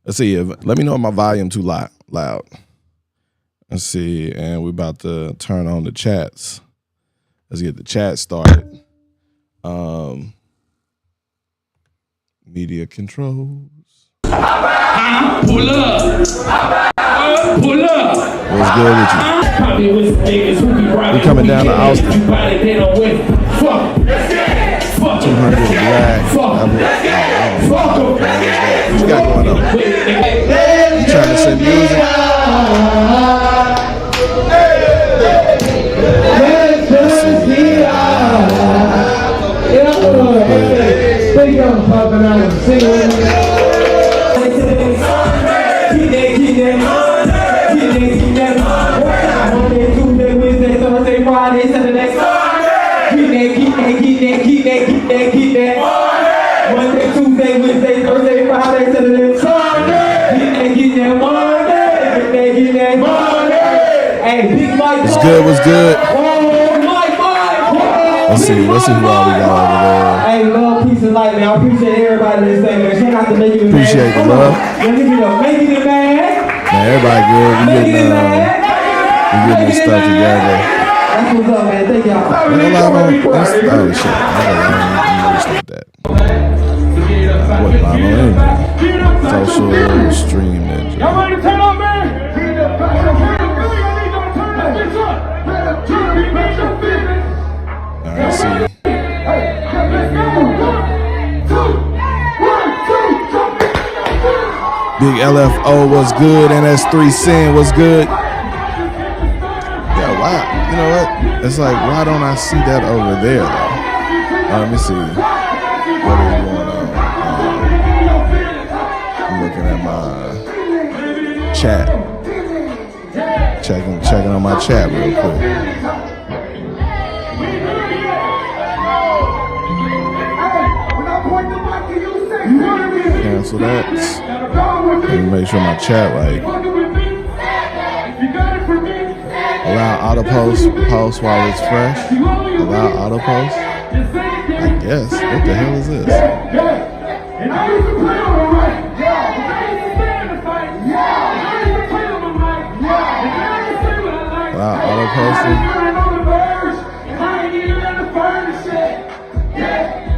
Let's see. Let me know if my volume too loud. Let's see. And we're about to turn on the chats. Let's get the chat started. Media controls. Pull up. Pull up. What's good with you? We coming down to Austin. 200 black. What you got going on? You trying to send music? Monday, Tuesday, Wednesday, Thursday, Friday, Saturday, Sunday. Get that money. Hey, Big Mike. What's good? What's good? Let's see who all we got over there. Hey, love, peace, and light, man. I appreciate everybody in this thing, man. Shout out to Making It Man. Appreciate the love. Making It Man. Man, everybody good. We getting this stuff together. That's what's up, man. Thank y'all. Oh shit. That. What live on anything? Social stream ninja. Y'all ready to turn on, man? Alright, see. Big LFO was good, and that's 3 Sin was good. Yeah, why? You know what? It's like, why don't I see that over there though? Let me see what is going on. I'm looking at my chat. Checking on my chat real quick. Cancel that. Let me make sure my chat right. Allow auto post while it's fresh. Allow auto post. I guess. What the hell is this? Allow auto posting.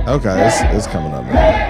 Okay, it's coming up now.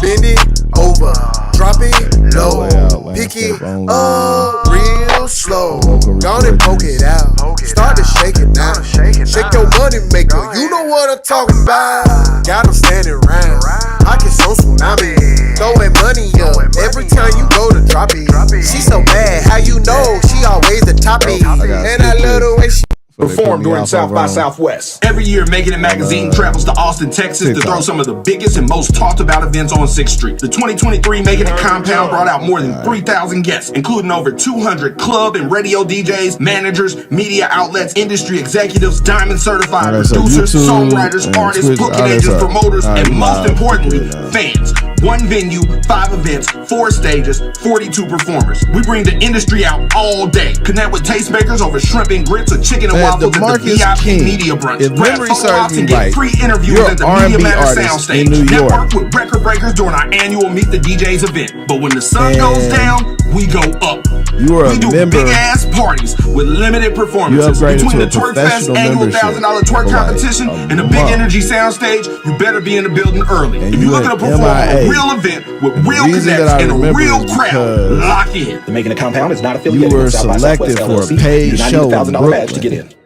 Bend it over, drop it low, pick it up real slow. Gone and poke it out, start to shake it now. Shake your money maker, you know what I'm talking about. Got them standing round, pockets on tsunami. Throwing money up every time you go to drop it. She so bad, how you know she always the toppy. And I love the way she performed during South by Southwest. Every year, Making It Magazine travels to Austin, Texas to throw some of the biggest and most talked about events on 6th Street. The 2023 Making It Compound brought out more than 3,000 guests, including over 200 club and radio DJs, managers, media outlets, industry executives, diamond certified producers, songwriters, artists, booking agents, promoters, and most importantly, fans. One venue, 5 events, 4 stages, 42 performers. We bring the industry out all day. Connect with tastemakers over shrimp and grits or chicken and waffles at the VIP Media Brunch. Grab photo ops and get free interviews at the Media Matter Soundstage. Network with record breakers during our annual Meet the DJs event. But when the sun goes down, we go up. We do big ass parties with limited performances. Between the Twerk Fest annual $1,000 twerk competition and the Big Energy Soundstage, you better be in the building early. If you're looking to perform a real event with real connects and a real crowd, lock in. The Making It Compound is not affiliated You were with South by selected Southwest for a LLC. paid You do not show need a in $1,000 badge to get Brooklyn. in.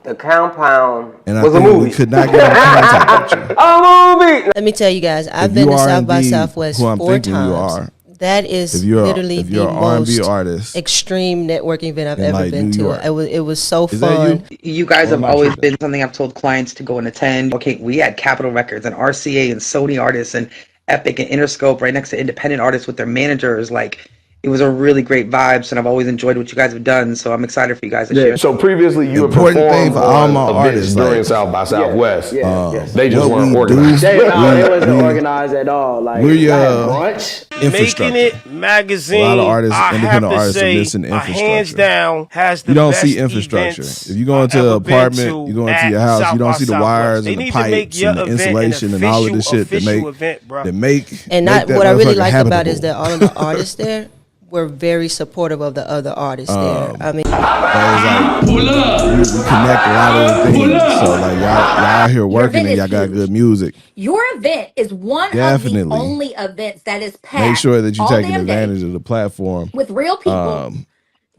The Compound And I was a think movie. we could not get in contact with you. A movie. Let me tell you guys, I've If been you to are South by indeed Southwest who I'm 4 thinking times. you are, That is if you're literally if you're the an R&B most artist extreme networking event I've in, ever like, been New to. York. It was so Is that fun. You guys Or have am I always tripping? been something I've told clients to go and attend. Okay, we had Capitol Records and RCA and Sony artists and Epic and Interscope right next to independent artists with their managers. Like, It was a really great vibes, and I've always enjoyed what you guys have done. So I'm excited for you guys this year. So previously, you had Important thing performed for all my on events artists, during like- South by Southwest. Yes. They just what weren't we organized. do- It wasn't organized at all. Like, We're we had your brunch. infrastructure. Making It magazine. A lot of artists, I have independent to artists, are say, missing hands infrastructure. down, has the You don't best see infrastructure. events If you go into I've an ever been apartment, to you go into at your house, South you don't by see the Southwest. wires They and the need to make pipes your and the event an insulation and all of the shit that official make event, bro. And make not that what I really motherfucker liked about it is habitable. that all of the artists there were very supportive of the other artists there. I mean, But it's like Pull up. we connect a lot of the Pull things. up. So like y'all out here working event and y'all is got huge. good music. Your event is one Definitely. of the only events that is packed. Make sure that you're all taking damn day advantage of the platform. with real people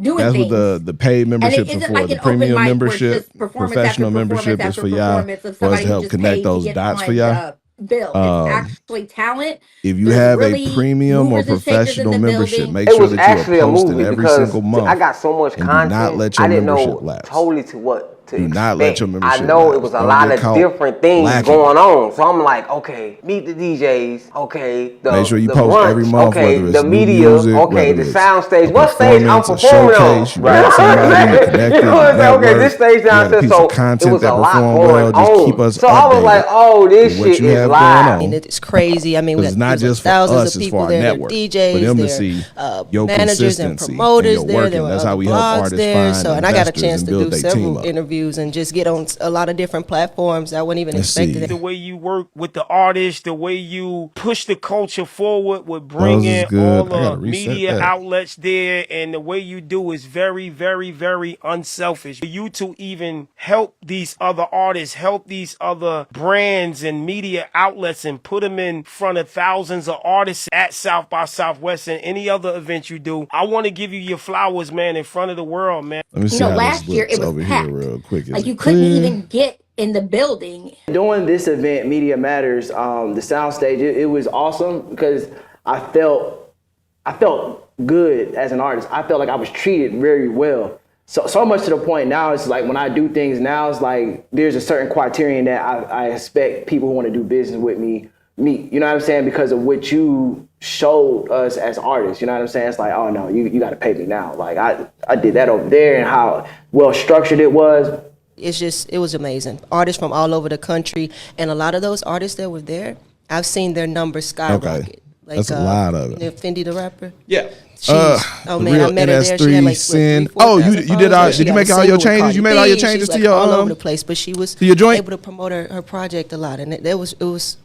doing That's things. what the paid And it memberships are isn't for. like The an open premium mic where it's membership, just performance professional after membership performance is for after y'all. performance of For us somebody to who help just connect paid to those get dots on for y'all. the bill. It's actually talent. If you There's have really a premium or movers and shakers in professional the membership, building. make It sure was that actually you a are posting movie every because single month. I got so much and content. do not let your I didn't membership know lapse. totally to what to Do expect. not let your membership I know lapse. it was a Don't lot get of caught different things lacking. going on. So I'm like, okay, meet the DJs. Okay, the Make sure you the post brunch, every month, okay, whether the it's new media. music, Okay, whether the it's sound stage. a What stage I'm performance, a performing on? showcase, you met somebody, you connected, You know what I'm saying? Okay, networked, this stage you had a downstairs. piece So of content it was that a lot performed going well. Just keep on. us So I was like, updated oh, this with what shit you is have live. going on. and it's crazy. I mean, we Because got it's not there was just for thousands us, of it's people for our there, there network. DJs, For them to there, see your managers and consistency promoters and there. your There working. were That's other how we help blogs artists there. find So, and I got a investors chance and to do build their team several up. interviews and just get on a lot of different platforms I wasn't even Let's see. expecting. The way you work with the artists, the way you push the culture forward with Those bringing is good. all I gotta the reset media that. outlets there, and the way you do is very, very, very unselfish. For you to even help these other artists, help these other brands and media outlets, and put them in front of thousands of artists at South by Southwest and any other event you do, I want to give you your flowers, man, in front of the world, man. Let me see know, how last this year looks it was over packed. here real quick. Is Like it you couldn't clear? even get in the building. Doing this event, Media Matters, the soundstage, it was awesome because I felt good as an artist. I felt like I was treated very well. So much to the point now, it's like when I do things now, it's like there's a certain criterion that I expect people who want to do business with me meet. You know what I'm saying? Because of what you showed us as artists. You know what I'm saying? It's like, oh no, you got to pay me now. Like I did that over there, and how well structured it was. It was amazing. Artists from all over the country, and a lot of those artists that were there, I've seen their numbers skyrocket. Okay. Like, That's a lot of it. you know, Fendi the rapper. Yeah. Oh man, I met her there. She had like Sin. 3,000-4,000 Oh, you did all? She Did you got make a all your single with changes? Cardi You made all your B. changes She's, to like, your all over the place, but she was your joint? able to promote her project a lot, and it was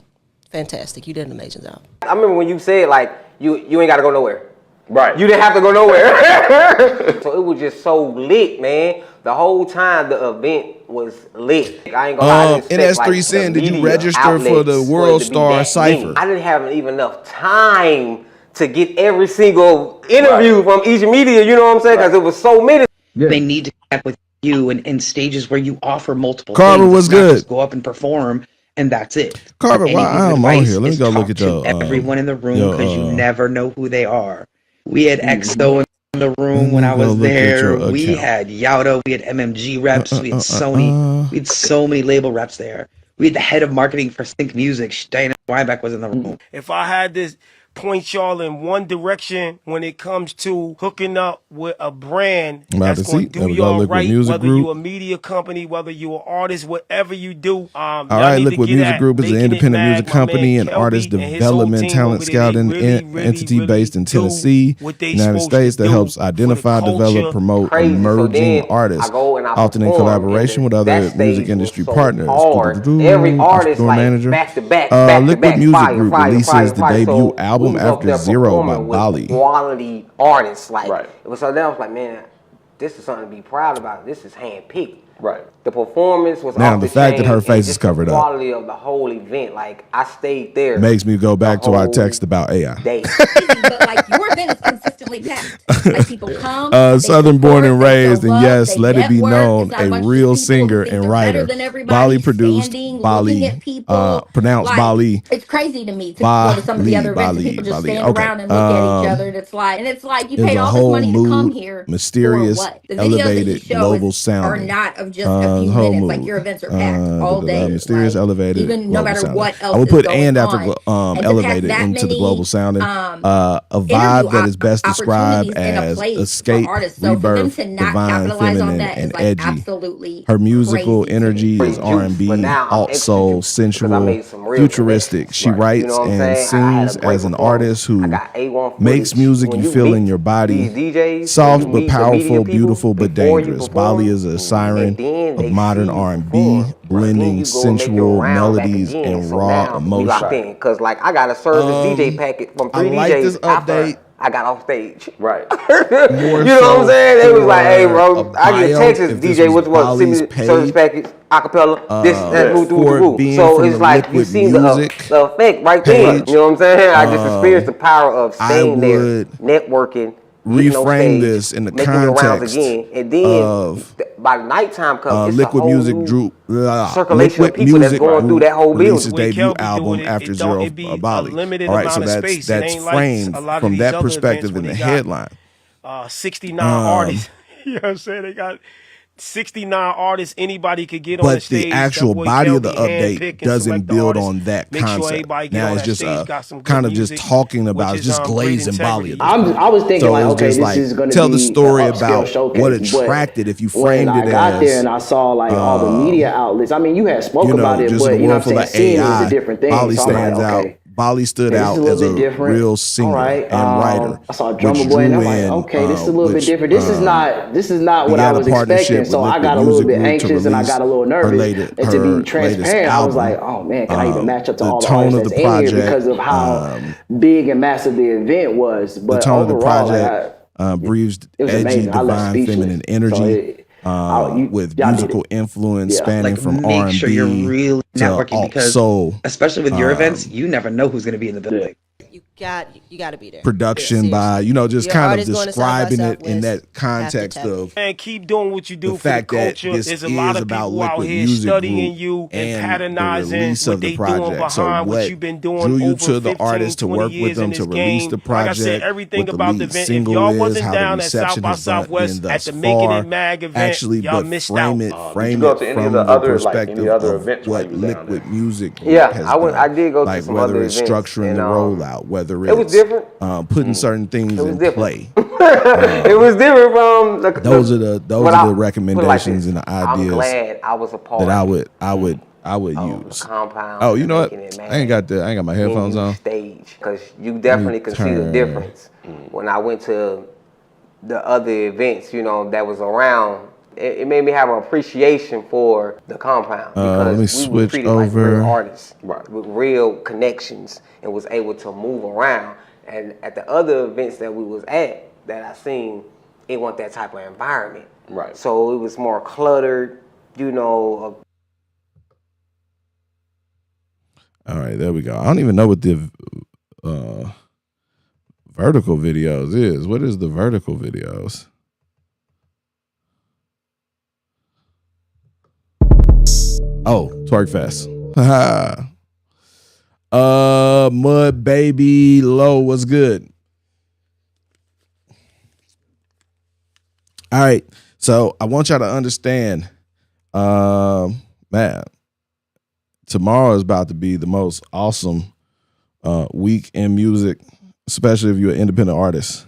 fantastic. You did an amazing job. I remember when you said like you ain't gotta go nowhere. Right. You didn't have to go nowhere. So it was just so lit, man. The whole time the event was lit. I ain't gonna lie. I didn't expect, NS3 the Sin, did you media register for the outlets World to be Star that Cypher? many. I didn't have even enough time to get every single interview from each media. You know what I'm saying? Because it was so many. They need to connect with you in stages where you offer multiple Carver things. was It's not good. just go up and perform and that's it. Carver, Any while piece of I'm on advice here, let me is go look talk at to your everyone in the room your, because you never know who they are. We had XO in the room when I go was look at there. your We account. had Yauda, we had MMG reps, we had Sony, we had so many label reps there. We had the head of marketing for Sync Music, Diana Weinbeck was in the room. If I had this point y'all in one direction when it comes to hooking up with a brand I'm about that's to going see. to There do we go, y'all Liquid right, Music whether Group. you a media company, whether you an artist, whatever you do. All right, Liquid Music Group is an independent music company and artist development, talent scouting entity based in Tennessee, United States, that helps identify, develop, promote Crazy. So emerging then artists, I go and I often in perform, collaboration and with that other stage music was industry so partners. hard. Every artist Entrepreneur like manager. back to back, Liquid Music fire, Group fire, releases fire, the fire. debut So album we was up After there Zero by performing with Bali. quality artists, like Right. it was. So then I was like, man, this is something to be proud about. This is handpicked. Right. The performance was Now, off the the fact that chain, her and face is just covered the up quality of the whole event, like I stayed there. makes me go back the to our whole text about AI. day. But like your event is consistently packed. Like people come. they Southern born support, and they raised, show and love, yes, they let it be network. known, It's not a bunch of real stupid people who singer think and they're writer. better than everybody, Bali produced standing, Bali, looking at people. pronounced Like, Bali. It's crazy to me to go to some of the other events and people just stand Okay. around and look at each other. And it's like you There's paid a all this whole money to come mood, here mysterious, for what? The videos elevated, that you show global are sounding. not of just a few whole minutes. Like mood. your events are packed all day. Mysterious, like, elevated, even no global matter sounding. what else I would is put going and after on. And to pack elevated that into the many, global sounding. A interview vibe that is best described describe opportunities in a as place for escape, artists. So for them rebirth, to not divine capitalize on feminine, that is and like edgy. absolutely Her musical crazy to me. energy is Juice, but R&B, now I'm alt extra soul, juice because I sensual, made some real futuristic. connections. She You writes know what I'm and saying? I had a sings great as an performance. artist I who got A1 makes footage. music When you you feel in meet your body. these DJs, Soft when you but meet the powerful, media people beautiful but before you dangerous. perform, Bali is a siren and then of they modern see you R&B, perform, then blending you go and make your sensual round back melodies again. and So raw now we emotion. locked in because like I got a service DJ packet from I 3 like this DJs after update. I got off stage. Right. More You know what I'm so saying? They was like, "Hey, for bro, a I get bio, Texas if this DJ. was What you want? Send me Bali's the service paid, package, acapella. This, that, for it being So from it's the like you Liquid see Music the effect right there. page. You know what I'm saying? I just experienced the power of I staying there, would networking, getting on reframe stage, this in the making your rounds context again, and then of by the nighttime comes, it's a Liquid whole Music new circulation of Liquid people that's Music going through Group that whole released his building. Way debut Kelby doing album it, after it don't Zero it be a Bali. limited All right, so amount of space. It that's ain't like framed a lot of from these that other perspective events in where the they got headline. 69 artists. You know what I'm saying? They got 69 artists anybody could get on the But stage. the actual That boy body of the Kelby update handpick and doesn't select the build artists, on that make sure concept. everybody get Now on it's that just stage, got some good kind of just music, talking about which it's is just great glazing Bali. integrity. at this point. I was thinking So like, it's okay, just this like, is going to tell be the story an upscale about showcase. what But attracted if you when framed I it got as there and I saw like all the media outlets, I mean, you had spoke you know, about it, just but in a you know world what I'm full saying, of seeing it was AI, a different thing. Bali So I'm like, stands out. okay. Bali stood Okay, this is out a little as bit a different. real All singer right. and writer, I saw which Drummer Boy, and drew I'm like, in, okay, this is a little bit which, different. This is not we what I got a was expecting. partnership with So I Liquid got a little Music bit Group to anxious and I release got a little her nervous. latest And to be transparent, I was like, album. oh man, can I even match up to The all the tone artists of the that's in here project, because of how big and massive the event was. the But tone of the overall, project breathes it was edgy, amazing. I left divine, speechless. feminine So energy with y'all did musical it. influence Yeah. spanning Like from make sure you're R&B really to networking alt because soul. especially with your events, you never know who's going to be in the building. You got to be there. Production by, Seriously. just Your kind of artist going to South by describing it in Southwest, that context have to of And keep doing what you do the for the fact that culture. this There's a lot is of about people out Liquid here Music studying Group you and and the patronizing release what of the they doing project. So behind what what you've been doing drew you over to the 15, artist to 20 work with years in them this to release game. the Like I said, project, everything what the about the lead event. If single y'all is, wasn't how the down at South reception by has been Southwest at thus the Making far. It Mag event, Actually, y'all but missed frame out. it, Did frame you go it to any from of the the other like any perspective other of events while what you was down there? Liquid Music Group Yeah, has I done. did go to Like some whether other it's events, structuring and the rollout, whether it was it's different. putting certain things It was in different. play. It was different from Those are the what I- put it like recommendations this. and the I'm ideas glad I was a part that I would of use. the compound. Oh, you know what? Making It I ain't got my headphones venue on. stage because you definitely can see the turn- difference. When I went to the other events, that was around, it made me have an appreciation for the compound Let me because we were switch treated like over. real artists with real connections and was able to move around. And at the other events that we was at, that I seen, it wasn't that type of environment. Right. So it was more cluttered, All right, there we go. I don't even know what the vertical videos is. What is the vertical videos? Oh, Twerk Fest. Mud Baby Low was good. All right. So I want y'all to understand, man, tomorrow is about to be the most awesome week in music, especially if you're an independent artist.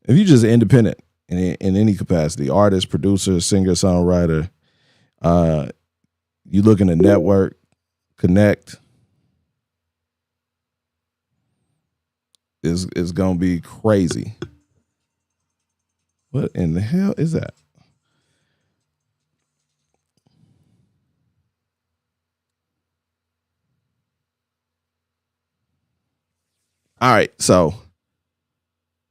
If you're just independent in any capacity, artist, producer, singer, songwriter, you looking to network, connect, is gonna be crazy. What in the hell is that? All right, so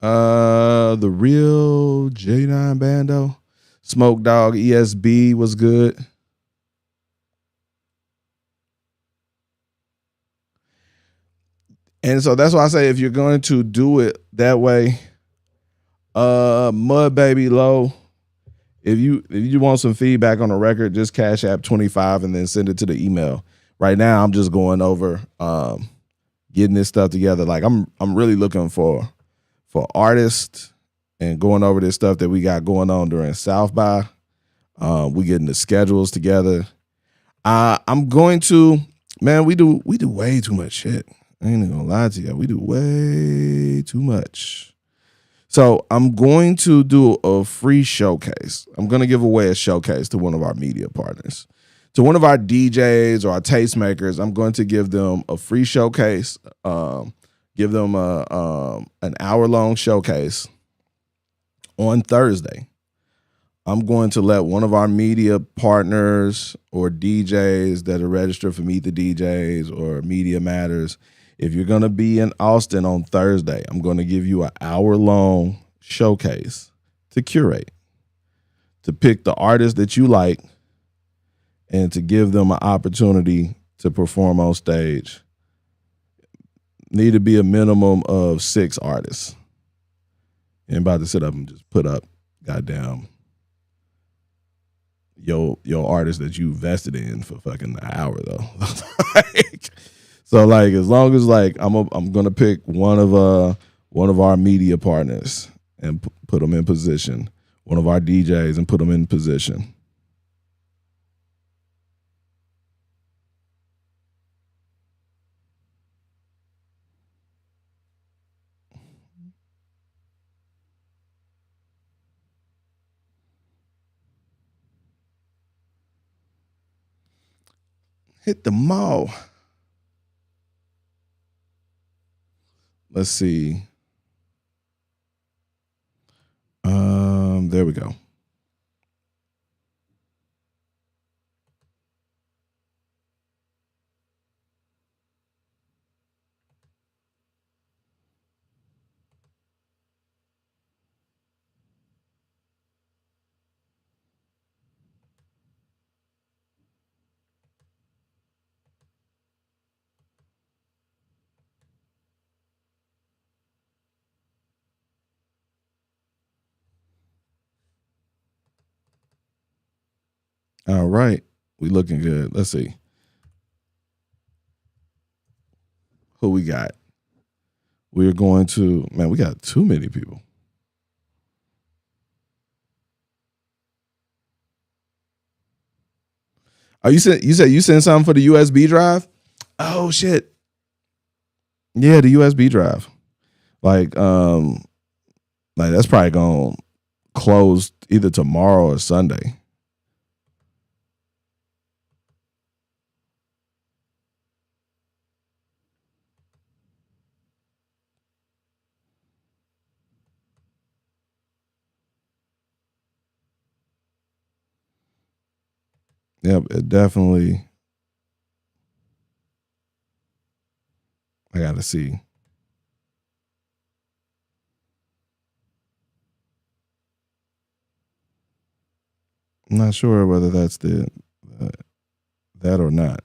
the real J9 Bando, Smoke Dog ESB was good. And so that's why I say if you're going to do it that way, Mud Baby Low, if you want some feedback on the record, just Cash App 25 and then send it to the email. Right now I'm just going over getting this stuff together. Like I'm really looking for artists and going over this stuff that we got going on during South by. We getting the schedules together. I'm going to, man, we do way too much shit. I ain't even gonna lie to you. We do way too much. So I'm going to do a free showcase. I'm going to give away a showcase to one of our media partners. To one of our DJs or our tastemakers, I'm going to give them a free showcase, give them an hour-long showcase on Thursday. I'm going to let one of our media partners or DJs that are registered for Meet the DJs or Media Matters, if you're going to be in Austin on Thursday, I'm going to give you an hour-long showcase to curate, to pick the artists that you like, and to give them an opportunity to perform on stage. Need to be a minimum of 6 artists. Ain't about to sit up and just put up goddamn your artist that you vested in for fucking an hour though. So like as long as like I'm gonna pick one of our media partners and put them in position, one of our DJs and put them in position. Hit the mall. Let's see. There we go. All right. We looking good. Let's see. Who we got? We're going to, man, we got too many people. Oh, you said you sent something for the USB drive? Oh shit. Yeah, the USB drive. Like that's probably gonna close either tomorrow or Sunday. Yep, it definitely. I gotta see. I'm not sure whether that's that or not.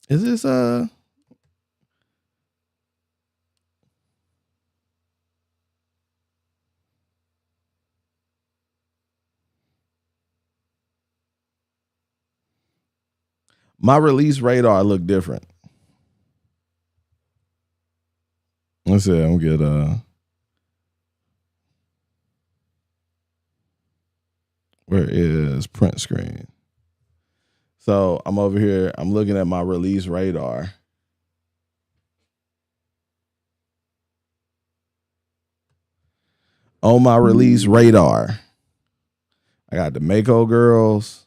Is this my release radar look different? Let's see. I'm get where is print screen? So I'm over here. I'm looking at my release radar. On my release radar, I got the Mako Girls,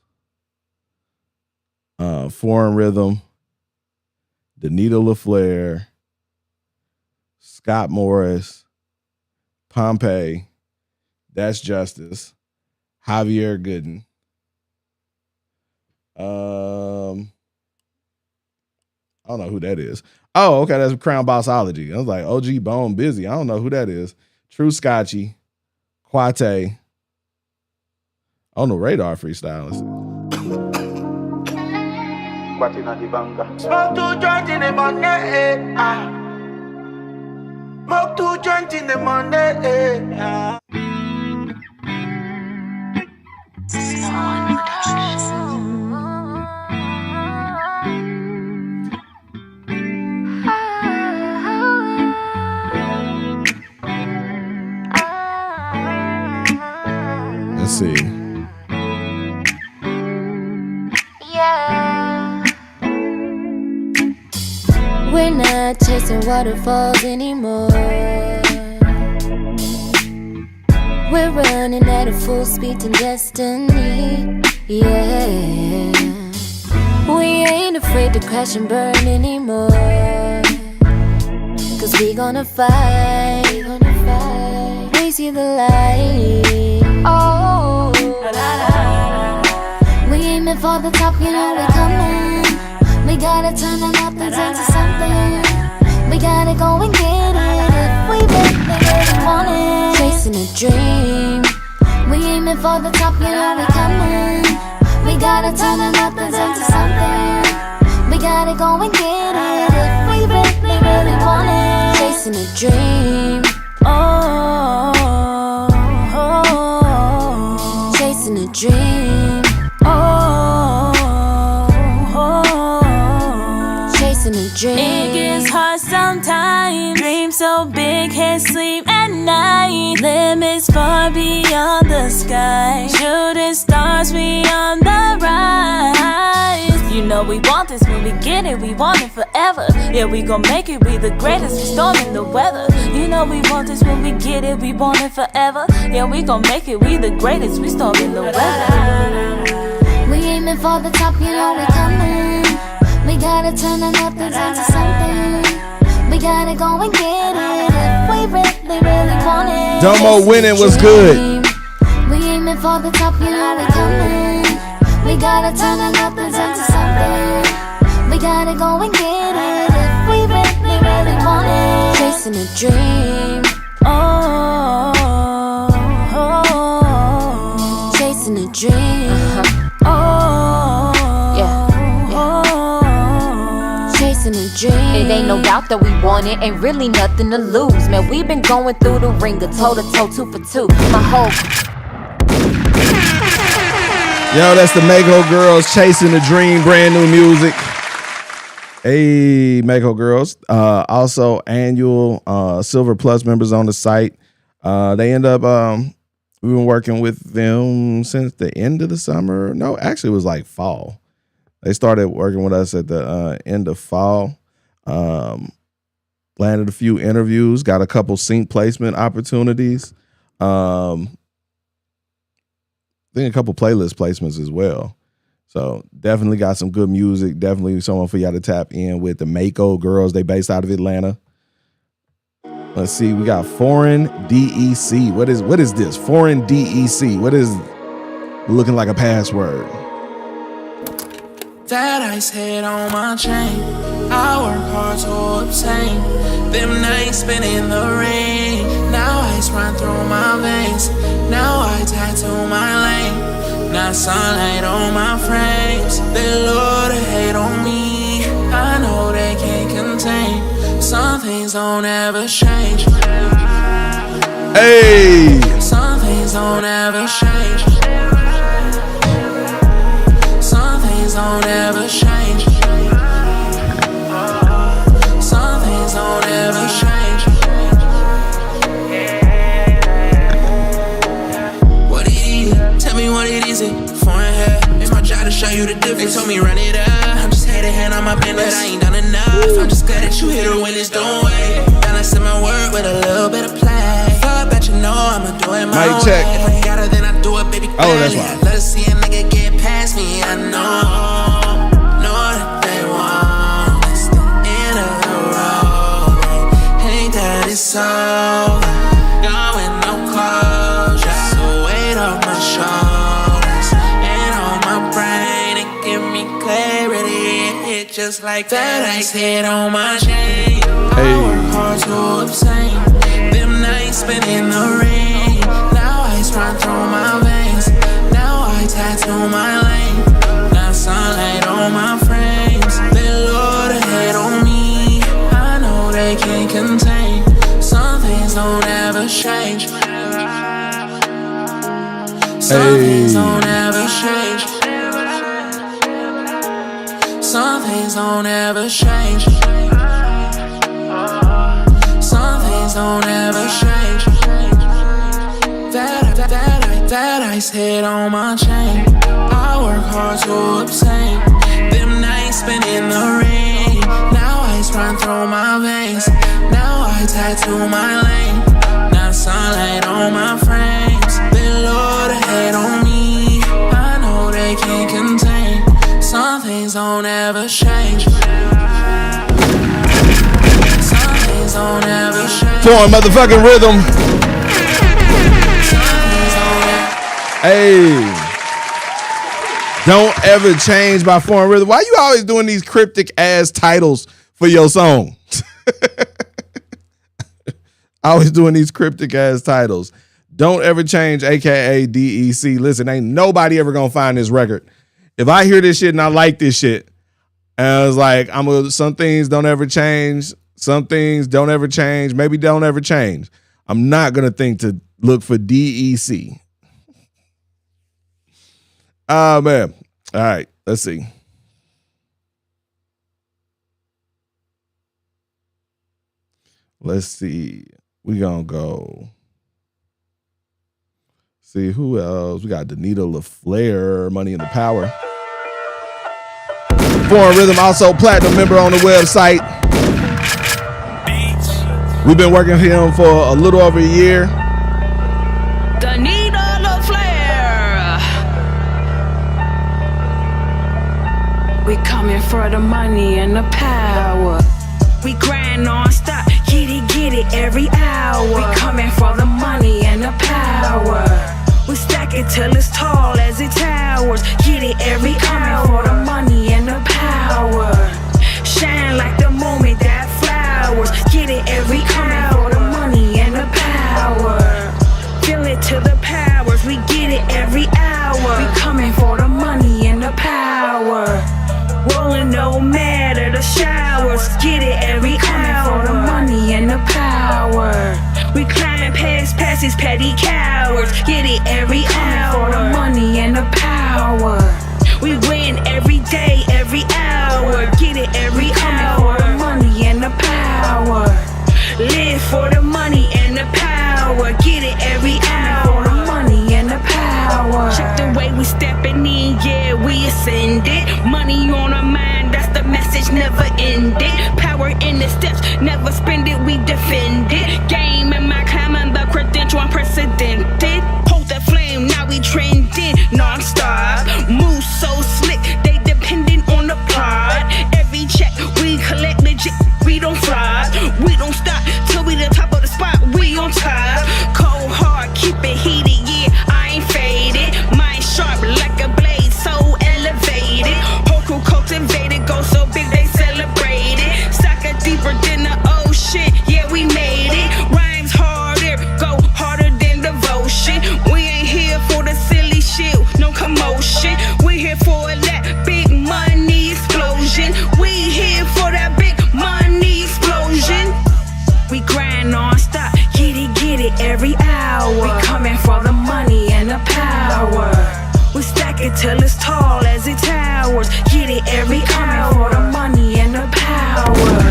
Foreign Rhythm, Danita LaFleur, Scott Morris, Pompey, That's Justice, Javier Gooden. I don't know who that is. Oh, okay, that's Crown Bossology. I was like, OG Bone Busy. I don't know who that is. True Scotchy, Quate. On the Radar freestyle. Let's see. Smoke 2 joints in the morning. Smoke 2 joints in the morning. We're not chasing waterfalls anymore. We're running at a full speed to destiny. Yeah. We ain't afraid to crash and burn anymore. Cause we gonna fight. We see the light. Oh, we aiming for the top, you know we coming. We gotta turn the nothings into something. We gotta go and get it if we really want it. Chasing a dream. We aiming for the top, you know we coming. We gotta turn the nothings into something. We gotta go and get it if we really want it. Chasing a dream. Oh, chasing a dream. Chasing a dream. It gets hard sometimes. Dreams so big, can't sleep at night. Limits far beyond the sky. Shooting stars beyond the rise. You know we want this when we get it, we want it forever. Yeah, we gon' make it, we the greatest, we storming the weather. You know we want this when we get it, we want it forever. Yeah, we gon' make it, we the greatest, we storming the weather. We aiming for the top, you know we coming. We gotta turn the nothings into something. We gotta go and get it if we really want it. Domo winning was good. We aiming for the top, you know we coming. We gotta turn the nothings into something. We gotta go and get it if we really want it. Chasing a dream. Chasing a dream. It ain't no doubt that we want it, ain't really nothing to lose. Man, we been going through the ringer, toe to toe, 2 for 2. My whole Yo, that's the Mako Girls Chasing the Dream, brand new music. Hey, Mako Girls. Also, annual Silver Plus members on the site. They end up, we've been working with them since the end of the summer. No, actually, it was like fall. They started working with us at the end of fall. Landed a few interviews, got a couple sync placement opportunities. I think a couple playlist placements as well. So definitely got some good music. Definitely someone for y'all to tap in with. The Mako Girls. They based out of Atlanta. Let's see. We got Foreign DEC. What is this? Foreign DEC. What is looking like a password? That ice head on my chain. I work hard to obtain. Them nights spent in the rain. Now ice run through my veins. Now I tattoo my lane. Now sunlight on my frames. They love to hate on me. I know they can't contain. Some things don't ever change. Hey! Some things don't ever change. Some things don't ever change. Some things don't ever change. What it is? Tell me what it is. Foreign hair. It's my job to show you the difference. They told me run it up. I'm just head to hand on my pen, but I ain't done enough. I'm just glad that you hit her when it's don't wait. Then I said my word with a little bit of play. Fuck that you know I'ma do it my Mic check. way. If I got her, then I do it, baby. Oh, that's why. Let us see a nigga get past me. I know that they want. It's the end of the road. Ain't that it's over? Going no closure. So weight off my shoulders and on my brain and give me clarity. It just like that ice hit on my chain. I work hard to obtain. Them nights spent in the rain. Now ice run through my veins. Now I tattoo my lane. Now sunlight on my frames. They love to hate on me. I know they can't contain. Some things don't ever change. Some things don't ever change. Some things don't ever change. Some things don't ever change. That ice head on my chain. I work hard to obtain. Them nights spent in the rain. Now ice run through my veins. Now I tattoo my lane. Now the sunlight on my frames. Below the head on me. I know they can't contain. Some things don't ever change. Some things don't ever change. Foreign motherfucking rhythm. Hey. Don't ever change by Foreign Rhythm. Why you always doing these cryptic ass titles for your song? Always doing these cryptic ass titles. Don't ever change, aka DEC. Listen, ain't nobody ever gonna find this record. If I hear this shit and I like this shit, and I was like, some things don't ever change. Some things don't ever change. Maybe don't ever change. I'm not gonna think to look for DEC. Oh, man. All right. Let's see. Let's see. We gonna go. See who else. We got Danita LaFleur, Money in the Power. Foreign Rhythm, also platinum member on the website. We've been working with him for a little over a year. Danita LaFleur. We coming for the money and the power. We grind non-stop, get it every hour. We coming for the money and the power. We stack it till it's tall as it towers. Get it every hour for the money and the power. Shine like the moment that flowers. Get it every hour for the money and the power. Feel it to the powers. We get it every hour. We coming for the money and the power. Rolling no matter the showers. Get it every hour for the money and the power. We climb past these petty cowards. Get it every hour for the money and the power. We win every day, every hour. Get it every hour for the money and the power. Live for the money and the power. Get it every hour for the money and the power. Check the way we stepping in, yeah, we ascended. Money on our mind, that's the message, never ended. Power in the steps, never spend it, we defend it. Game in my climbing, the credential unprecedented. Hold that flame, now we trending non-stop. Move so slick, they dependent on the plot. Every check we collect legit, we don't flop. We don't stop till we the top of the spot, we on top. Cold hard, keep it heated, yeah, I ain't faded. Mind sharp like a blade, so elevated. Whole crew cultivated, go so big they celebrate it. Sucker deeper than the ocean, yeah, we made it. Rhymes harder, go harder than devotion. We ain't here for the silly shit, no commotion. We here for that big money explosion. We here for that big money explosion. We grind non-stop, get it every hour. We coming for the money and the power. We stack it till it's tall as it towers. Get it every hour for the money and the power.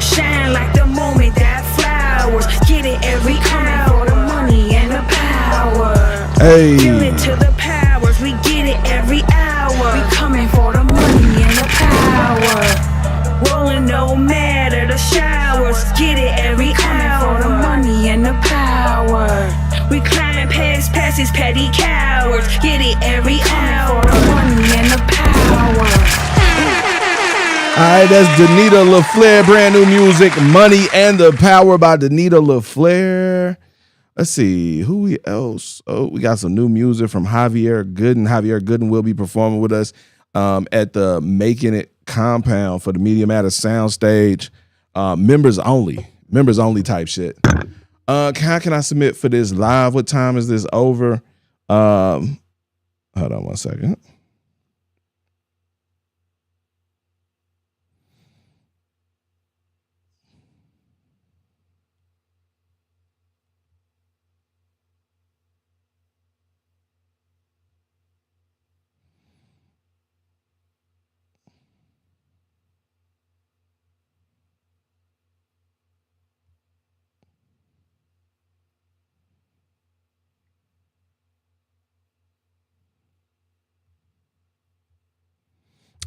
Shine like the moment that flowers. Get it every hour for the money and the power. Hey. Feel it to the powers. We get it every hour. We coming for the money and the power. Rolling no matter the showers. Get it every hour for the money and the power. We climb past these petty cowards. Get it every hour for the money and the power. All right, that's Danita LaFleur, brand new music, Money and the Power by Danita LaFleur. Let's see, who else? Oh, we got some new music from Javier Gooden. Javier Gooden will be performing with us at the Making It compound for the Media Matter soundstage. Members only type shit. How can I submit for this live? What time is this over? Hold on one second.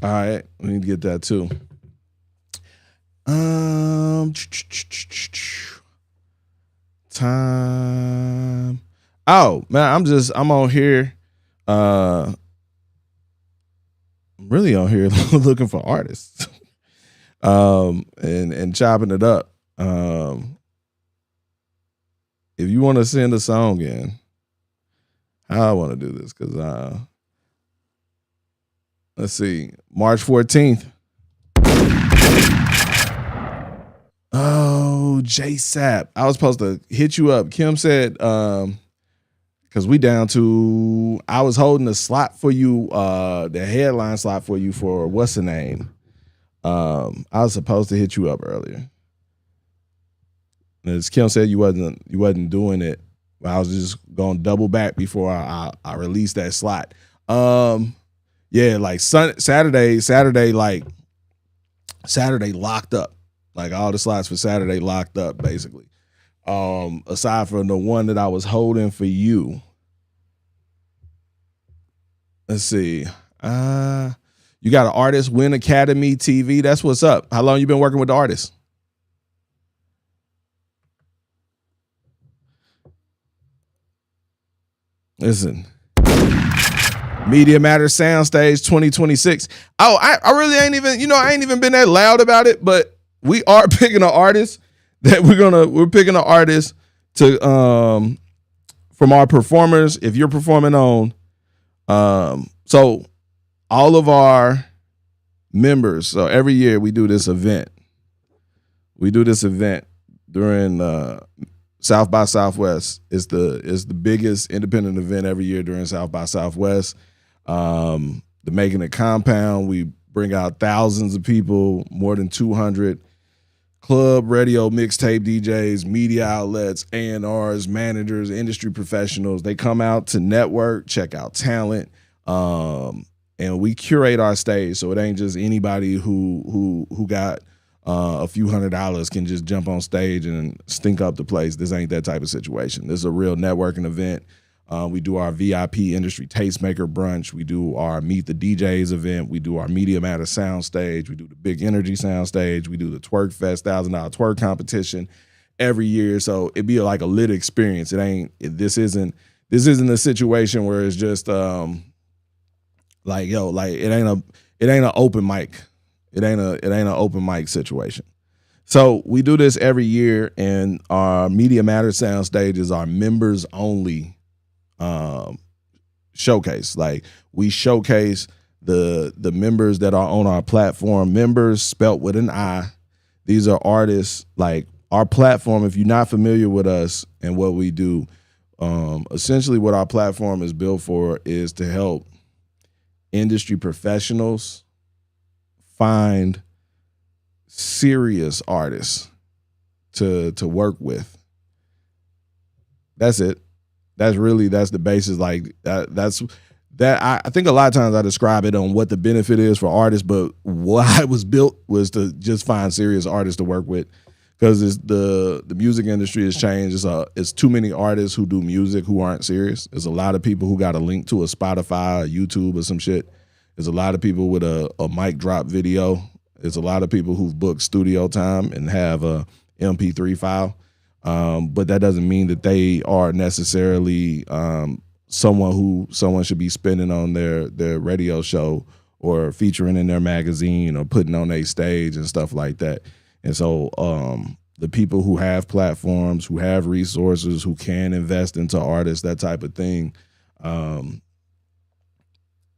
All right, we need to get that too. Time. Oh man, I'm on here. I'm really on here looking for artists. And chopping it up. If you want to send a song in, how I want to do this, because let's see, March 14th. Oh, JSAP. I was supposed to hit you up. Kim said, because we down to, I was holding the slot for you, the headline slot for you for what's the name? I was supposed to hit you up earlier. As Kim said, you wasn't doing it. I was just gonna double back before I released that slot. Yeah, like Saturday locked up. Like all the slots for Saturday locked up, basically. Aside from the one that I was holding for you. Let's see. You got an artist, Win Academy TV. That's what's up. How long you been working with the artist? Listen. Media Matters Soundstage 2026. Oh, I really ain't even, I ain't even been that loud about it, but we are picking an artist that we're picking an artist to from our performers. If you're performing on so all of our members, so every year we do this event. We do this event during South by Southwest. It's the biggest independent event every year during South by Southwest. The Making It Compound, we bring out thousands of people, more than 200 club, radio, mixtape DJs, media outlets, A&Rs, managers, industry professionals. They come out to network, check out talent, and we curate our stage, so it ain't just anybody who got a few $100s can just jump on stage and stink up the place. This ain't that type of situation. This is a real networking event. We do our VIP industry tastemaker brunch. We do our Meet the DJs event. We do our Media Matter sound stage. We do the Big Energy sound stage. We do the Twerk Fest $1,000 twerk competition every year. So it'd be like a lit experience. This isn't a situation where it's just it ain't an open mic. It ain't an open mic situation. So we do this every year, and our Media Matter sound stage is our members only showcase. Like, we showcase the members that are on our platform. Members spelt with an I. These are artists. Like, our platform, if you're not familiar with us and what we do, essentially what our platform is built for is to help industry professionals find serious artists to work with. That's it. That's the basis. Like I think a lot of times I describe it on what the benefit is for artists, but why it was built was to just find serious artists to work with, because the music industry has changed. It's too many artists who do music who aren't serious. There's a lot of people who got a link to a Spotify, a YouTube, or some shit. There's a lot of people with a mic drop video. There's a lot of people who've booked studio time and have a MP3 file. But that doesn't mean that they are necessarily someone should be spending on their radio show or featuring in their magazine or putting on a stage and stuff like that. And so the people who have platforms, who have resources, who can invest into artists, that type of thing,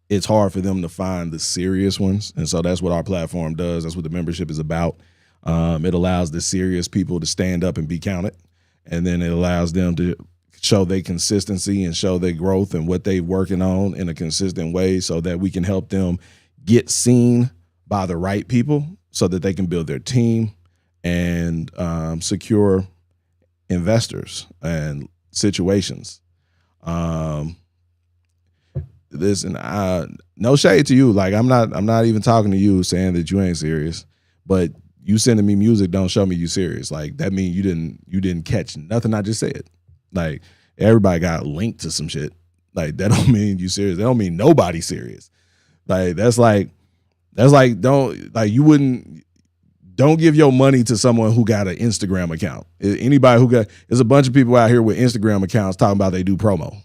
it's hard for them to find the serious ones. And so that's what our platform does. That's what the membership is about. It allows the serious people to stand up and be counted. And then it allows them to show their consistency and show their growth and what they're working on in a consistent way, so that we can help them get seen by the right people so that they can build their team and secure investors and situations. Listen, no shade to you. Like, I'm not even talking to you saying that you ain't serious, but you sending me music don't show me you serious. Like, that mean you didn't catch nothing I just said. Like, everybody got linked to some shit. Like, that don't mean you serious. That don't mean nobody serious. Like, that's like you wouldn't don't give your money to someone who got an Instagram account. Anybody who there's a bunch of people out here with Instagram accounts talking about they do promo.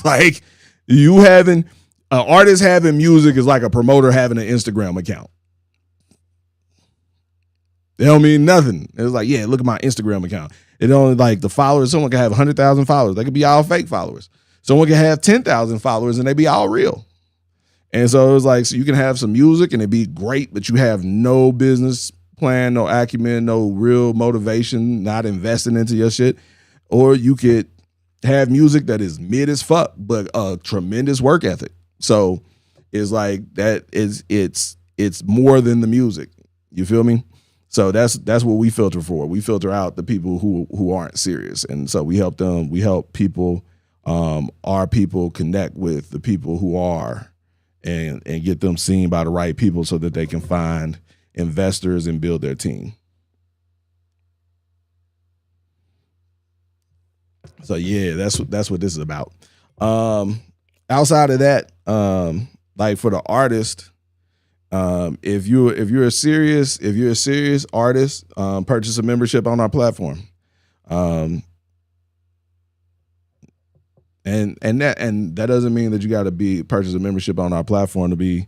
Like an artist having music is like a promoter having an Instagram account. They don't mean nothing. It's like, yeah, look at my Instagram account. It only like the followers. Someone can have 100,000 followers. They could be all fake followers. Someone can have 10,000 followers and they be all real. And so it was like, so you can have some music and it'd be great, but you have no business plan, no acumen, no real motivation, not investing into your shit. Or you could have music that is mid as fuck, but a tremendous work ethic. So it's like it's more than the music. You feel me? So that's what we filter for. We filter out the people who aren't serious. And so we help them, we help people, our people connect with the people who are and get them seen by the right people so that they can find investors and build their team. So yeah, that's what this is about. Outside of that, like for the artist, if you're a serious artist, purchase a membership on our platform. And that doesn't mean that you got to purchase a membership on our platform to be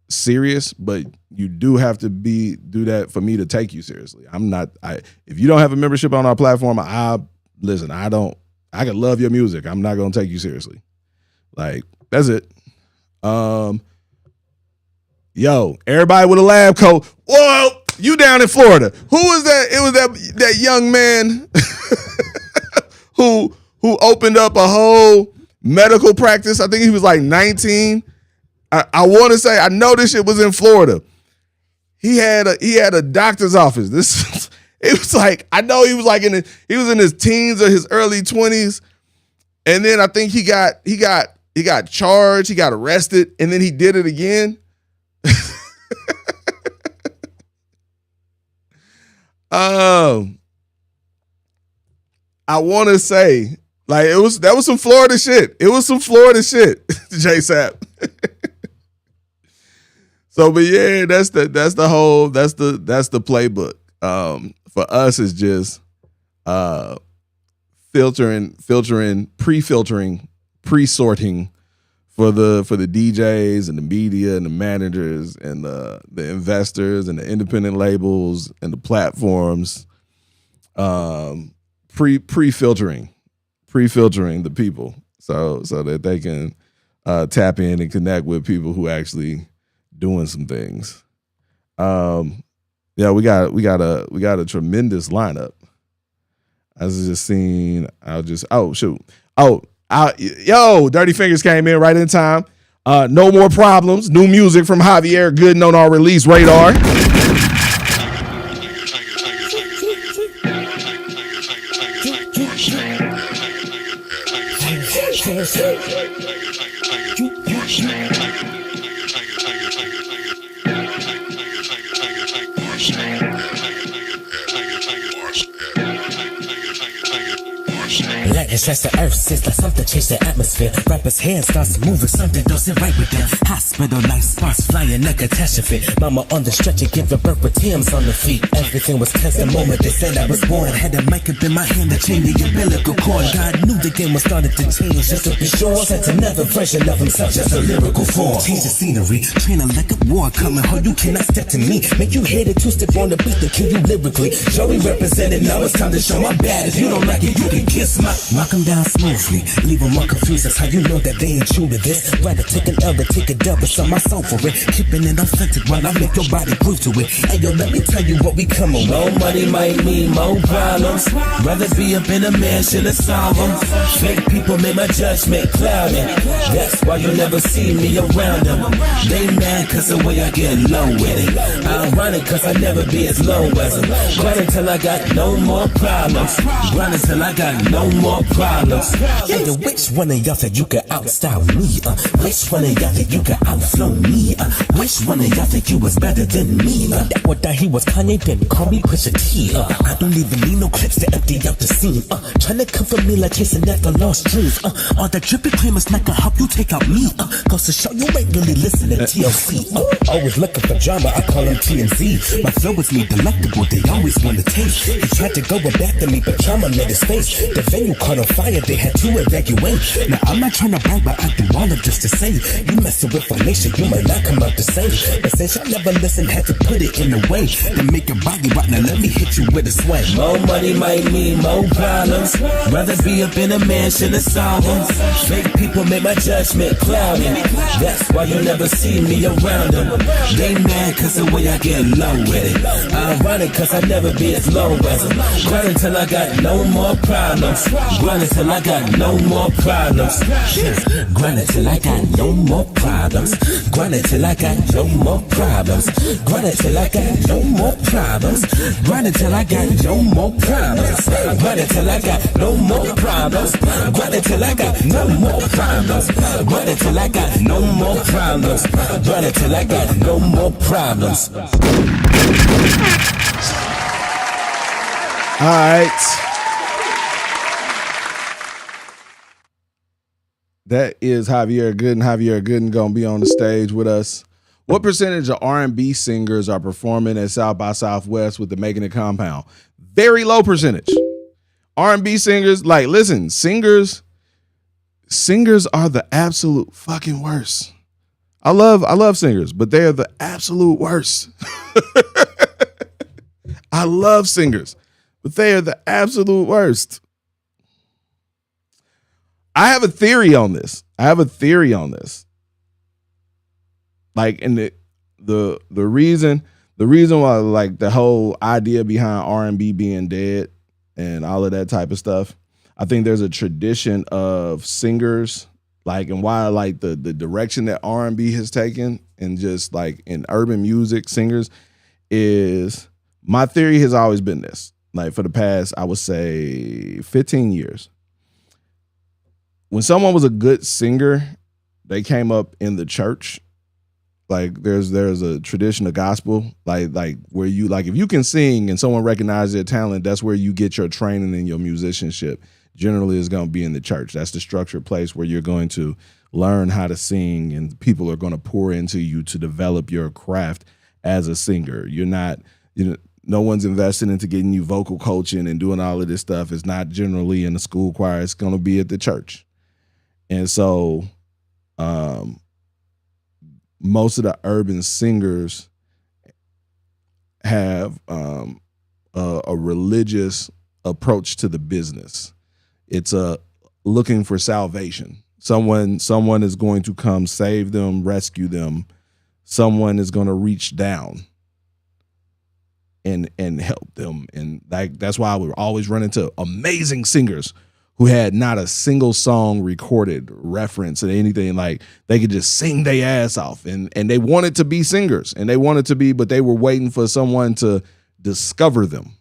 serious, but you do have to do that for me to take you seriously. If you don't have a membership on our platform, I can love your music. I'm not going to take you seriously. Like, that's it. Yo, everybody with a lab coat. Whoa, you down in Florida. Who was that? It was that young man who opened up a whole medical practice. I think he was like 19. I want to say, I know this shit was in Florida. He had a doctor's office. It was like, I know he was like he was in his teens or his early 20s. And then I think he got charged, he got arrested, and then he did it again. I want to say, like, that was some Florida shit. It was some Florida shit, J-Sap. So, but yeah, that's the playbook. For us, it's just filtering, pre-filtering, pre-sorting for the DJs and the media and the managers and the investors and the independent labels and the platforms. Pre-filtering the people so that they can tap in and connect with people who actually doing some things. Yeah, we got a tremendous lineup. I was just seeing. Dirty Fingers came in right in time. No More Problems. New music from Javier Gooden on our release radar. Lightning strikes the earth, since like something changed the atmosphere. Rapper's hand starts moving, something doesn't right with them. Hospital like sparks flying, a catastrophe. Mama on the stretcher, giving birth with Tim's on the feet. Everything was tense the moment they said I was born. Had a mic up in my hand to change the umbilical cord. God knew the game was starting to change, just to be sure. Sent another version of himself, just a lyrical form. Change the scenery, trainer like a war coming. How you cannot step to me, make you hit it, two-step on the beat to kill you lyrically. Joey represented, now it's time to show my bad. If you don't like it, you can kiss my. Knock them down smoothly, leave them all confused. That's how you know that they ain't true to this. Rather take an L than take a double, sell my soul for it. Keeping it authentic while I make your body groove to it. Hey yo, let me tell you what we coming with. More money might mean more problems. Rather be up in a mansion and solve them. Fake people make my judgment clouded. That's why you never see me around them. They mad cause the way I get low with it. Ironic cause I never be as low as them. Grind until I got no more problems. Grind until I got no more problems. problems. Yeah, which one of y'all think you can outstyle me? Which one of y'all think you can outflow me? Which one of y'all think you was better than me? That what that he was Kanye, then call me Pusha T. I don't even need no clips to empty out the scene. Tryna come for me like chasing after lost dreams. All that drippy cream is not gonna help you take out me. Cause to show you ain't really listening to TLC. Always looking for drama, I call him TMZ. My flow is me delectable, they always want to taste. He tried to go with back to me, but trauma made his face. The venue caught on fire, they had to evacuate. Now I'm not trying to brag, but I do all of this to say, you messing with formation, you might not come out the same. But since y'all never listen, had to put it in a way to make your body rock. Now let me hit you with a sway. More money might mean more problems. Rather be up in a mansion and solve them. Fake people make my judgment cloudy. That's why you never see me around them. They mad cause the way I get low with it. Ironic cause I never be as low as them. Grind until I got no more problems. Grind until I got no more problems. Grind until I got no more problems. Grind until I got no more problems. Grind until I got no more problems. Grind until I got no more problems. Grind until I got no more problems. Grind until I got no more problems. Grind until I got no more problems. Grind until I got no more problems. All right. That is Javier Gooden. Javier Gooden gonna be on the stage with us. What percentage of R&B singers are performing at South by Southwest with the Making It Compound? Very low percentage. R&B singers, like, listen, singers are the absolute fucking worst. I love singers, but they are the absolute worst. I love singers, but they are the absolute worst. I have a theory on this. Like, and the reason why, like, the whole idea behind R&B being dead and all of that type of stuff, I think there's a tradition of singers, like, and why, like, the direction that R&B has taken and just, like, in urban music singers is, my theory has always been this, like, for the past, I would say 15 years. When someone was a good singer, they came up in the church. Like, there's a tradition of gospel, like where you, like, if you can sing and someone recognizes their talent, that's where you get your training and your musicianship. Generally, is going to be in the church. That's the structured place where you're going to learn how to sing, and people are going to pour into you to develop your craft as a singer. You're not, no one's invested into getting you vocal coaching and doing all of this stuff. It's not generally in the school choir. It's going to be at the church. And so most of the urban singers have a religious approach to the business. It's looking for salvation. Someone is going to come save them, rescue them. Someone is going to reach down and help them. And that's why we always run into amazing singers who had not a single song recorded, reference, or anything. Like, they could just sing their ass off, and they wanted to be singers, and they wanted to be, but they were waiting for someone to discover them.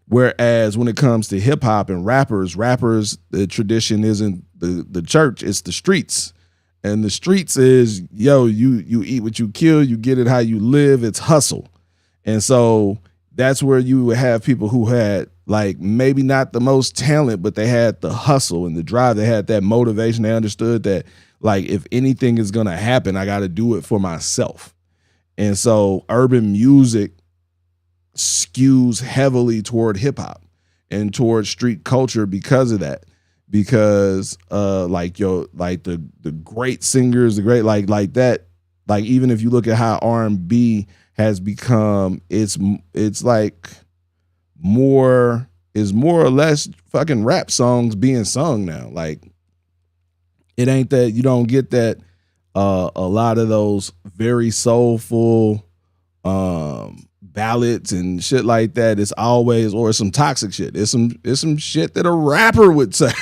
Whereas when it comes to hip hop and rappers, the tradition isn't the church, it's the streets. And the streets is, yo, you eat what you kill, you get it how you live, it's hustle. And so that's where you would have people who had, like, maybe not the most talent, but they had the hustle and the drive. They had that motivation. They understood that, like, if anything is going to happen, I got to do it for myself. And so urban music skews heavily toward hip hop and toward street culture because of that. Because the great singers, the great like that, like, even if you look at how R&B has become, it's like more or less fucking rap songs being sung now. Like, it ain't that, you don't get that a lot of those very soulful ballads and shit like that. It's always, or some toxic shit. It's some shit that a rapper would say.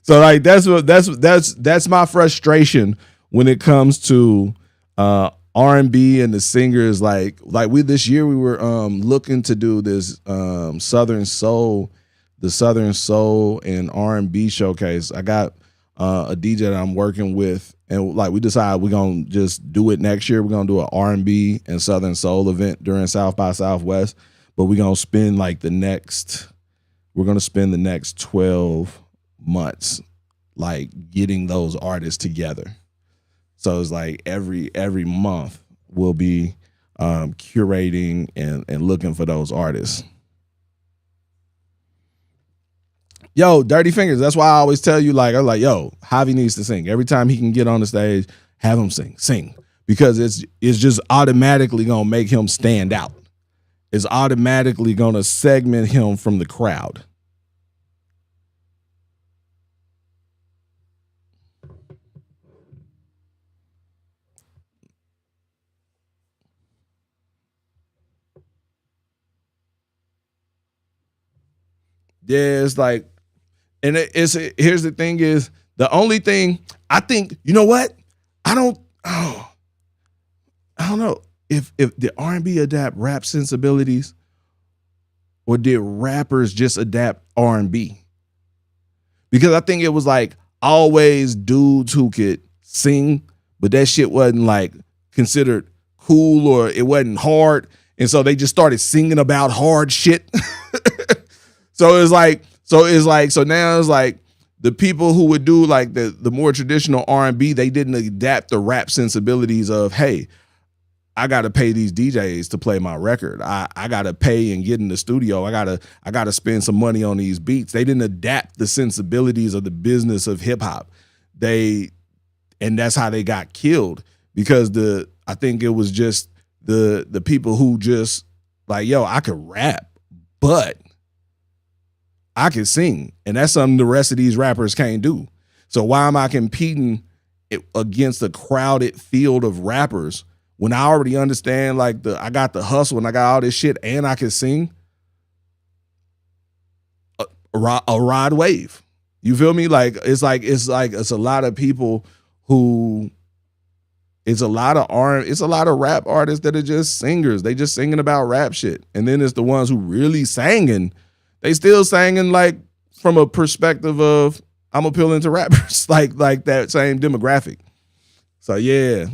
So, like, that's my frustration when it comes to R&B and the singers. Like we this year we were looking to do this Southern Soul the Southern Soul and R&B showcase. I got a DJ that I'm working with, and like we decided we're gonna just do it next year. We're gonna do an R&B and Southern Soul event during South by Southwest, but we're gonna spend the next 12 months like getting those artists together. So it's like every month we'll be curating and looking for those artists. Yo, Dirty Fingers. That's why I always tell you, I'm like, yo, Javi needs to sing. Every time he can get on the stage, have him sing. Because it's just automatically gonna make him stand out. It's automatically gonna segment him from the crowd. Yeah, it's like, and here's the thing is, the only thing I think, you know what? I don't know if the R&B adapt rap sensibilities or did rappers just adapt R&B? Because I think it was like always dudes who could sing, but that shit wasn't considered cool or it wasn't hard. And so they just started singing about hard shit. So now it's like the people who would do the more traditional R&B, they didn't adapt the rap sensibilities of, hey, I got to pay these DJs to play my record. I got to pay and get in the studio. I got to spend some money on these beats. They didn't adapt the sensibilities of the business of hip hop. And that's how they got killed, because I think it was just the people who just yo, I could rap, but I can sing, and that's something the rest of these rappers can't do. So why am I competing against a crowded field of rappers when I already understand I got the hustle and I got all this shit and I can sing? A ride wave. You feel me? It's a lot of people who, it's a lot of rap artists that are just singers. They just singing about rap shit. And then it's the ones who really singing. They still singing from a perspective of, I'm appealing to rappers, like that same demographic. So yeah.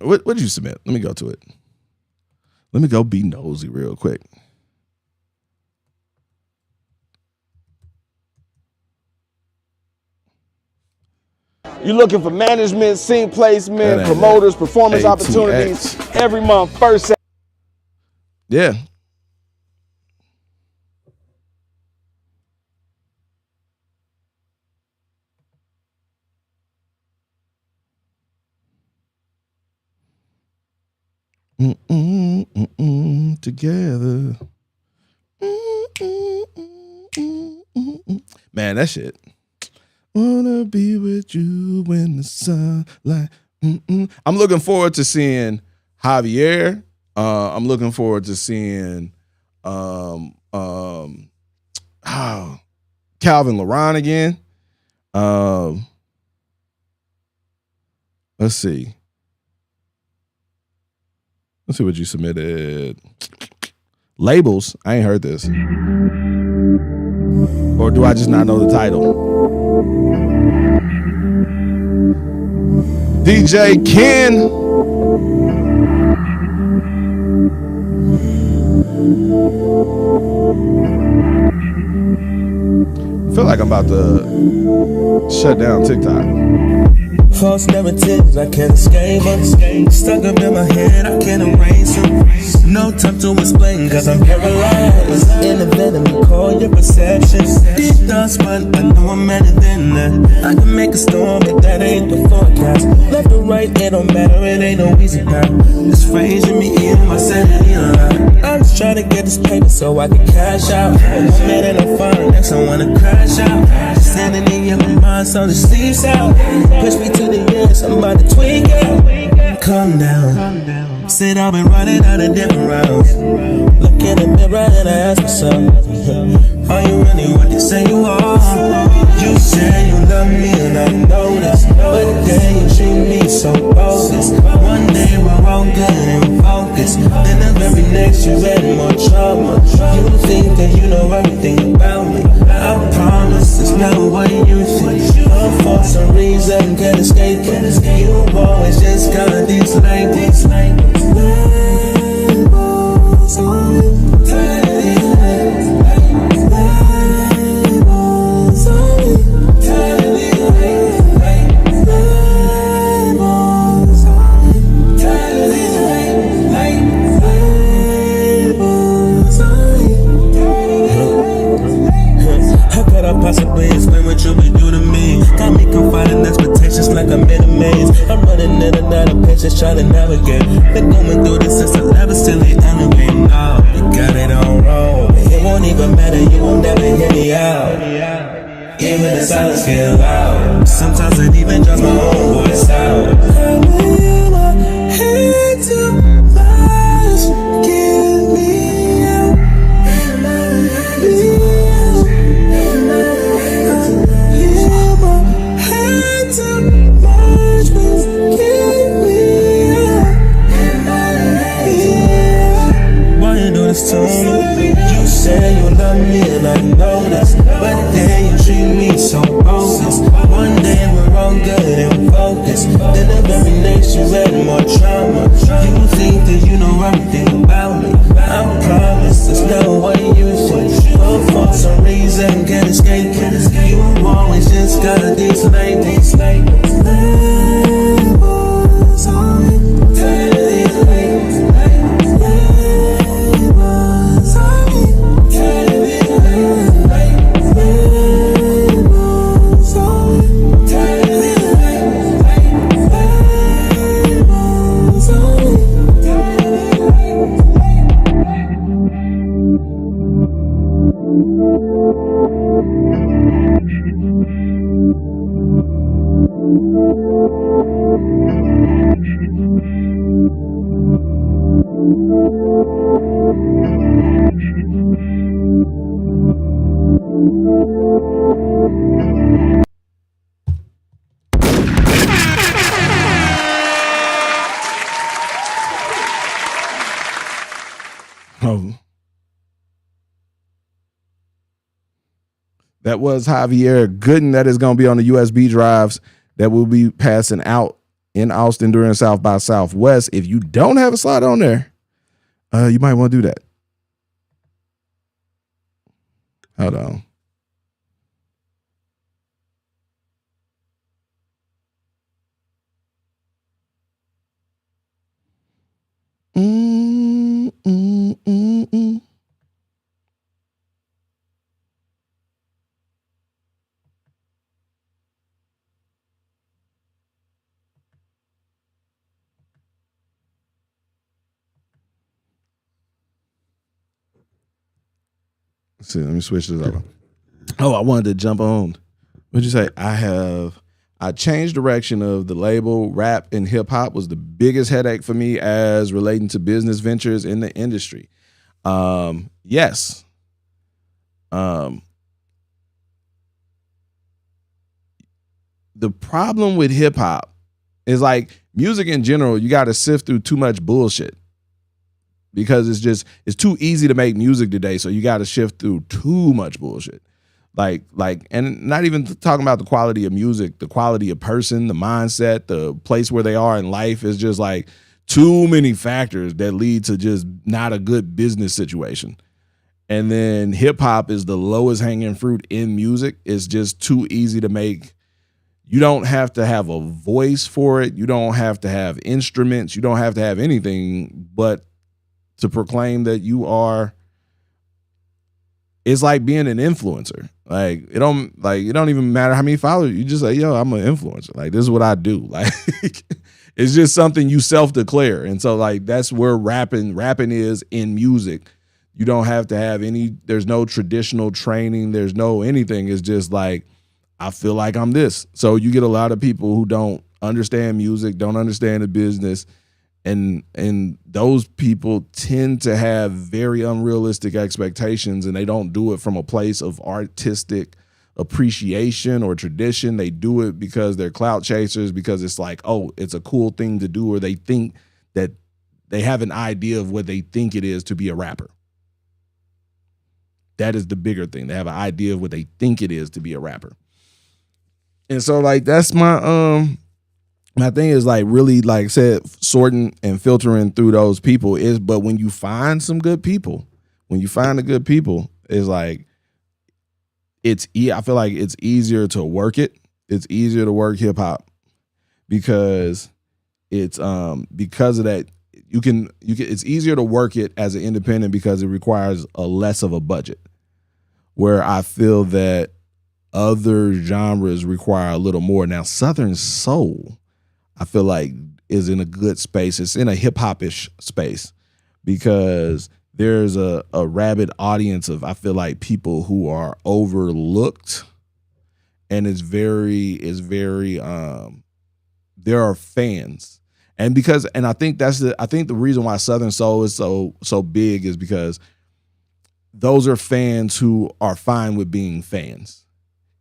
What did you submit? Let me go to it. Let me go be nosy real quick. You're looking for management, scene placement, promoters, performance opportunities every month, first. Yeah. Together. Man, that shit. Wanna be with you when the sunlight. I'm looking forward to seeing Javier. I'm looking forward to seeing Calvin Laurent again. Let's see. Let's see what you submitted. Labels. I ain't heard this. Or do I just not know the title? DJ Ken. I feel like I'm about to shut down TikTok. False narratives I can't escape them. Stuck up in my head, I can't erase them. No time to explain, cause I'm paralyzed. In the venom, you call your perception. Deep thoughts, but I know I'm better than that. I can make a storm, but that ain't the forecast. Left or right, it don't matter, it ain't no easy path. This rage in me, in my sanity alive. I'm just trying to get this paper so I can cash out. I'm mad and I'm fine, next I wanna crash out. Standing in your mind, so the sleeves out. Push me to the edge, I'm about to tweak out. Calm down. Said I've been running out of different rounds. Look in the mirror and I ask myself, are you really what you say you are? You say you love me and I know this, but then you treat me so bogus. One day we're all good and focused, then the very next you ready more trouble. You some reason can't escape. You always just got these labels. Labels on me. Labels on me. How could I possibly explain what you be doing to me? Got me confined expectations like I'm in a maze. I'm running in and out of patience trying to navigate. Been going through this since I never silly enemy. No, you got it all wrong. It won't even matter, you won't never hear me out. Even the silence get loud. Sometimes it even draws my own voice out. I believe my head too much. Get me out. To me. You say you love me and I know this, but then you treat me so bogus. One day we're all good and focused, then the very next you add more trauma. You think that you know everything about me. I promise there's no way you should, but for some reason can't escape. You always just got these labels. Labels on me. That was Javier Gooden. That is going to be on the USB drives that will be passing out in Austin during South by Southwest. If you don't have a slot on there, you might want to do that. Hold on. Let's see, let me switch this up. Oh, I wanted to jump on. What'd you say? I changed direction of the label. Rap and hip hop was the biggest headache for me as relating to business ventures in the industry. Yes. The problem with hip hop is like music in general, you got to sift through too much bullshit because it's too easy to make music today. So you got to shift through too much bullshit. Like, and not even talking about the quality of music, the quality of person, the mindset, the place where they are in life is just like too many factors that lead to just not a good business situation. And then hip hop is the lowest hanging fruit in music. It's just too easy to make. You don't have to have a voice for it. You don't have to have instruments. You don't have to have anything but to proclaim that you are. It's like being an influencer. Like it don't even matter how many followers. You just say, yo, I'm an influencer. Like this is what I do. Like it's just something you self-declare. And so like that's where rapping is in music. You don't have to have there's no traditional training. There's no anything. It's just like, I feel like I'm this. So you get a lot of people who don't understand music, don't understand the business. And those people tend to have very unrealistic expectations, and they don't do it from a place of artistic appreciation or tradition. They do it because they're clout chasers, because it's like, oh, it's a cool thing to do, or they think that they have an idea of what they think it is to be a rapper. That is the bigger thing. They have an idea of what they think it is to be a rapper. And so like that's my thing is like really like I said, sorting and filtering through those people is, but when you find some good people, when you find the good people, is like I feel like it's easier to work it. It's easier to work hip hop because it's because of that you can it's easier to work it as an independent because it requires a less of a budget. Where I feel that other genres require a little more. Now, Southern Soul, I feel like is in a good space. It's in a hip hop-ish space because there's a rabid audience of, I feel like, people who are overlooked, and it's very there are fans. And I think the reason why Southern Soul is so big is because those are fans who are fine with being fans.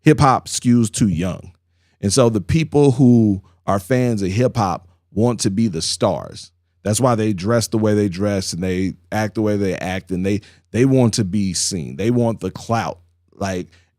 Hip hop skews too young. And so the people who are fans of hip hop want to be the stars. That's why they dress the way they dress and they act the way they act, and they want to be seen. They want the clout.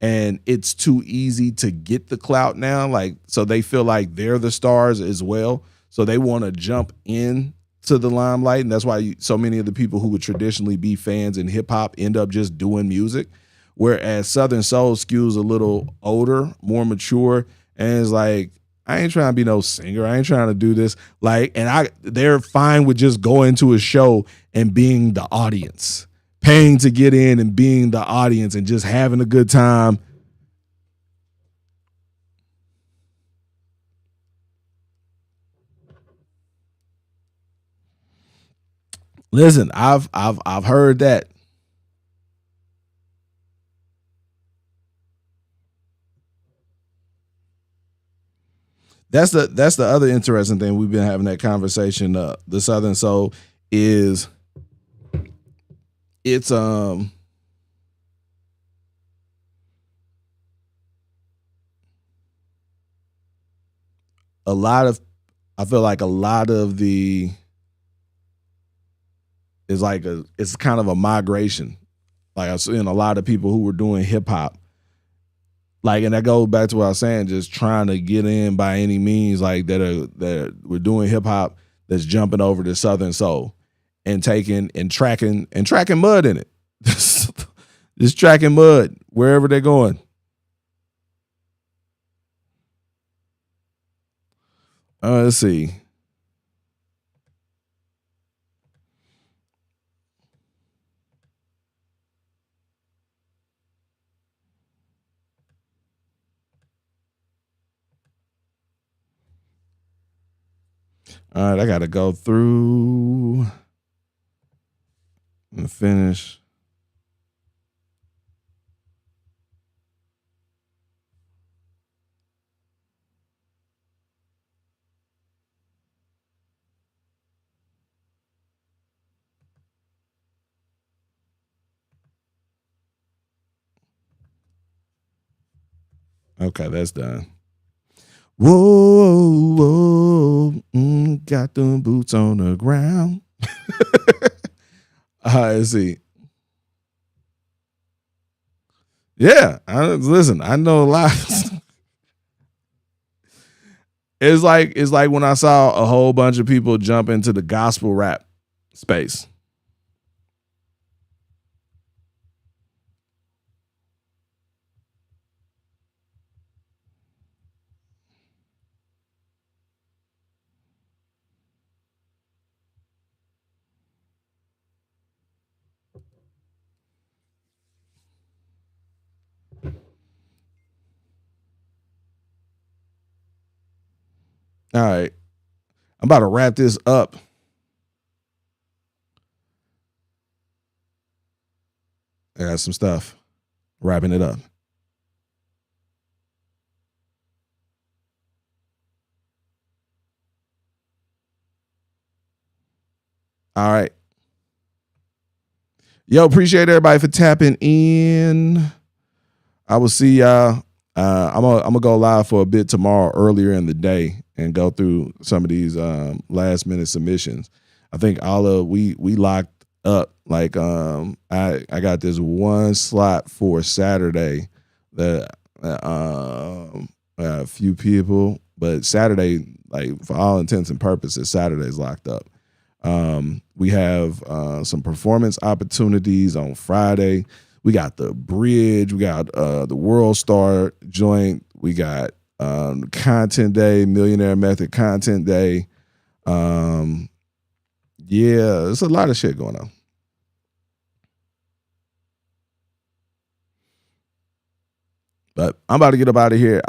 And it's too easy to get the clout now. So they feel like they're the stars as well. So they want to jump in to the limelight. And that's why so many of the people who would traditionally be fans in hip hop end up just doing music. Whereas Southern Soul skews a little older, more mature, and it's like, I ain't trying to be no singer. I ain't trying to do this. They're fine with just going to a show and being the audience, paying to get in and being the audience and just having a good time. Listen, I've heard that. That's the other interesting thing. We've been having that conversation. The Southern Soul is it's a lot of, I feel like a lot of the is like it's kind of a migration. Like I've seen a lot of people who were doing hip hop. And that goes back to what I was saying, just trying to get in by any means, that we're doing hip hop that's jumping over to Southern Soul and taking and tracking mud in it. Just tracking mud wherever they're going. Let's see. All right, I got to go through and finish. Okay, that's done. Whoa, got them boots on the ground. Let's see. Yeah, listen, I know a lot. It's like when I saw a whole bunch of people jump into the gospel rap space. All right. I'm about to wrap this up. I got some stuff. Wrapping it up. All right. Yo, appreciate everybody for tapping in. I will see y'all. I'm gonna go live for a bit tomorrow earlier in the day and go through some of these last minute submissions. I think we locked up. I got this one slot for Saturday that a few people, but Saturday, like for all intents and purposes, Saturday's locked up. We have some performance opportunities on Friday. We got the Bridge. We got the World Star joint. We got Content Day, Millionaire Method Content Day. Yeah, there's a lot of shit going on. But I'm about to get up out of here.